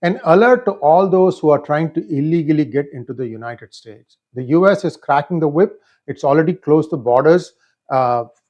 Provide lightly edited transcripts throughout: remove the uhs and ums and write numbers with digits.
An alert to all those who are trying to illegally get into the United States. The US is cracking the whip. It's already closed the borders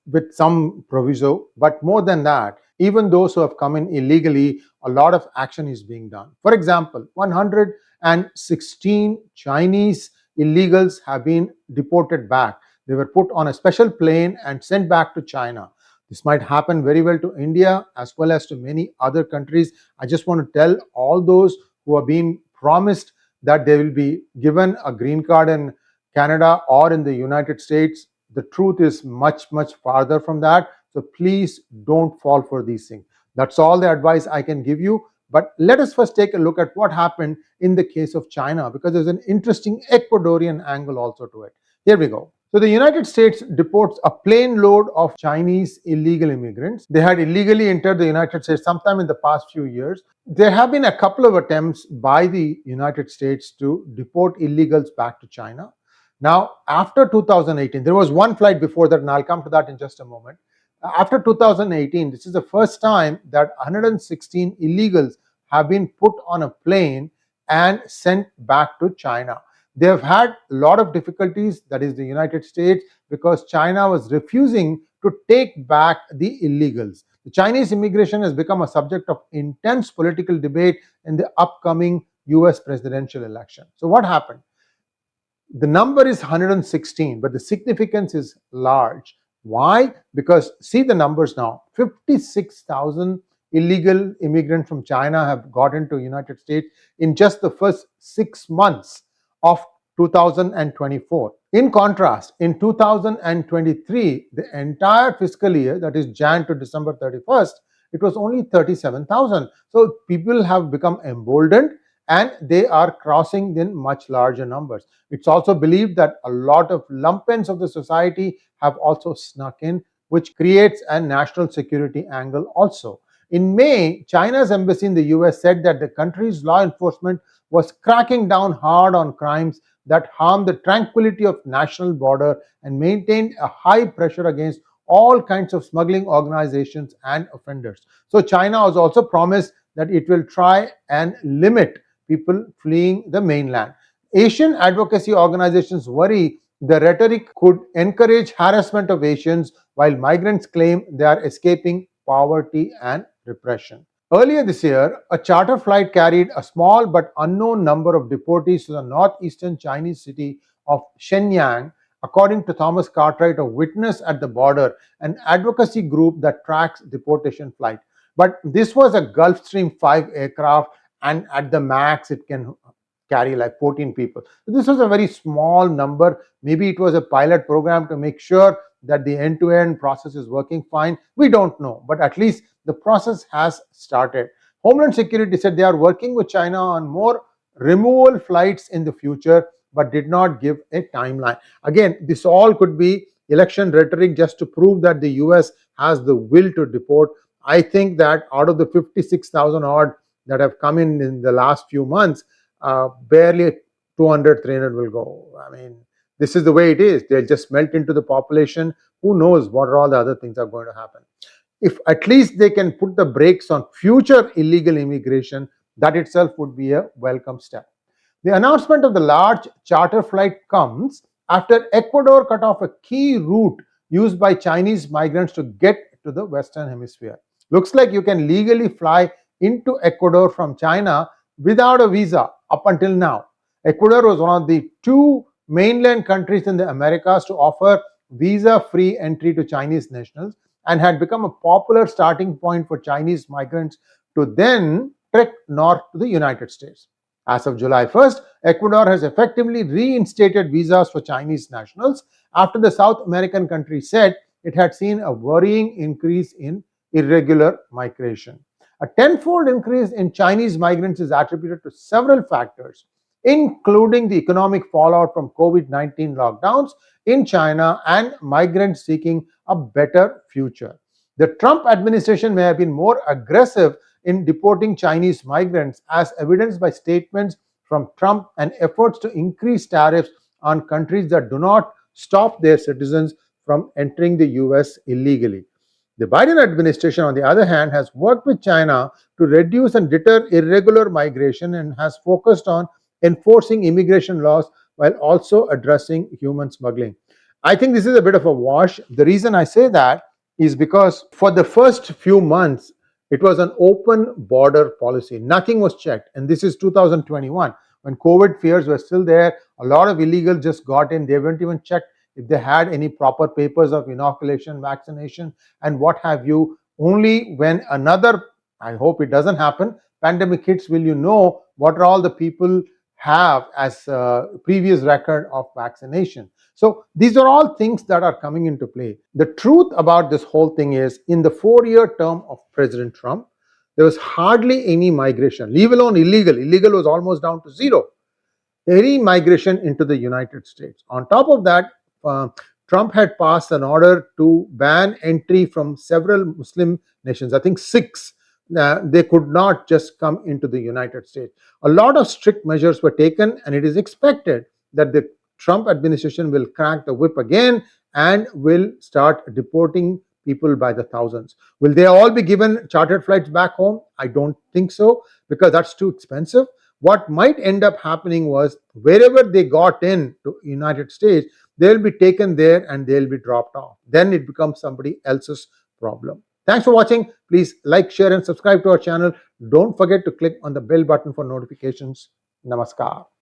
with some proviso. But more than that, even those who have come in illegally, a lot of action is being done. For example, 116 Chinese illegals have been deported back. They were put on a special plane and sent back to China. This might happen very well to India as well as to many other countries. I just want to tell all those who are being promised that they will be given a green card in Canada or in the United States. The truth is much, much farther from that. So please don't fall for these things. That's all the advice I can give you. But let us first take a look at what happened in the case of China, because there's an interesting Ecuadorian angle also to it. Here we go. So the United States deports a plane load of Chinese illegal immigrants. They had illegally entered the United States sometime in the past few years. There have been a couple of attempts by the United States to deport illegals back to China. Now, after 2018, there was one flight before that, and I'll come to that in just a moment. After 2018, this is the first time that 116 illegals have been put on a plane and sent back to China. They have had a lot of difficulties, that is the United States, because China was refusing to take back the illegals. The Chinese immigration has become a subject of intense political debate in the upcoming US presidential election. So what happened? The number is 116, but the significance is large. Why? Because see the numbers now. 56,000 illegal immigrants from China have got into the United States in just the first 6 months of 2024. In contrast, in 2023, the entire fiscal year, that is Jan to December 31st, it was only 37,000. So people have become emboldened and they are crossing in much larger numbers. It's also believed that a lot of lumpens of the society have also snuck in, which creates a national security angle also. In May, China's embassy in the US said that the country's law enforcement was cracking down hard on crimes that harm the tranquility of national border and maintained a high pressure against all kinds of smuggling organizations and offenders. So China has also promised that it will try and limit people fleeing the mainland. Asian advocacy organizations worry the rhetoric could encourage harassment of Asians while migrants claim they are escaping poverty and repression. Earlier this year, a charter flight carried a small but unknown number of deportees to the northeastern Chinese city of Shenyang, according to Thomas Cartwright, a witness at the border, an advocacy group that tracks deportation flights. But this was a Gulfstream 5 aircraft, and at the max it can carry like 14 people. So this was a very small number. Maybe it was a pilot program to make sure that the end-to-end process is working fine. We don't know, but at least the process has started. Homeland Security said they are working with China on more removal flights in the future, but did not give a timeline. Again, this all could be election rhetoric just to prove that the US has the will to deport. I think that out of the 56,000 odd that have come in the last few months, barely 200, 300 will go. I mean, this is the way it is. They'll just melt into the population. Who knows what all the other things are going to happen. If at least they can put the brakes on future illegal immigration, that itself would be a welcome step. The announcement of the large charter flight comes after Ecuador cut off a key route used by Chinese migrants to get to the Western Hemisphere. Looks like you can legally fly into Ecuador from China without a visa up until now. Ecuador was one of the 2 mainland countries in the Americas to offer visa-free entry to Chinese nationals and had become a popular starting point for Chinese migrants to then trek north to the United States. As of July 1st, Ecuador has effectively reinstated visas for Chinese nationals after the South American country said it had seen a worrying increase in irregular migration. A tenfold increase in Chinese migrants is attributed to several factors, including the economic fallout from COVID-19 lockdowns in China and migrants seeking a better future. The Trump administration may have been more aggressive in deporting Chinese migrants, as evidenced by statements from Trump and efforts to increase tariffs on countries that do not stop their citizens from entering the US illegally. The Biden administration, on the other hand, has worked with China to reduce and deter irregular migration and has focused on enforcing immigration laws while also addressing human smuggling. I think this is a bit of a wash. The reason I say that is because for the first few months, it was an open border policy. Nothing was checked. And this is 2021. When COVID fears were still there, a lot of illegals just got in. They weren't even checked if they had any proper papers of inoculation, vaccination, and what have you. Only when another, I hope it doesn't happen, pandemic hits, will you know what are all the people have as a previous record of vaccination. So these are all things that are coming into play. The truth about this whole thing is, in the 4-year term of President Trump, there was hardly any migration, leave alone illegal. Illegal was almost down to zero. Any migration into the United States. On top of that, uh, Trump had passed an order to ban entry from several Muslim nations, I think 6. They could not just come into the United States. A lot of strict measures were taken, and it is expected that the Trump administration will crack the whip again and will start deporting people by the thousands. Will they all be given chartered flights back home? I don't think so, because that's too expensive. What might end up happening was, wherever they got in to United States, they'll be taken there and they'll be dropped off. Then it becomes somebody else's problem. Thanks for watching. Please like, share, and subscribe to our channel. Don't forget to click on the bell button for notifications. Namaskar.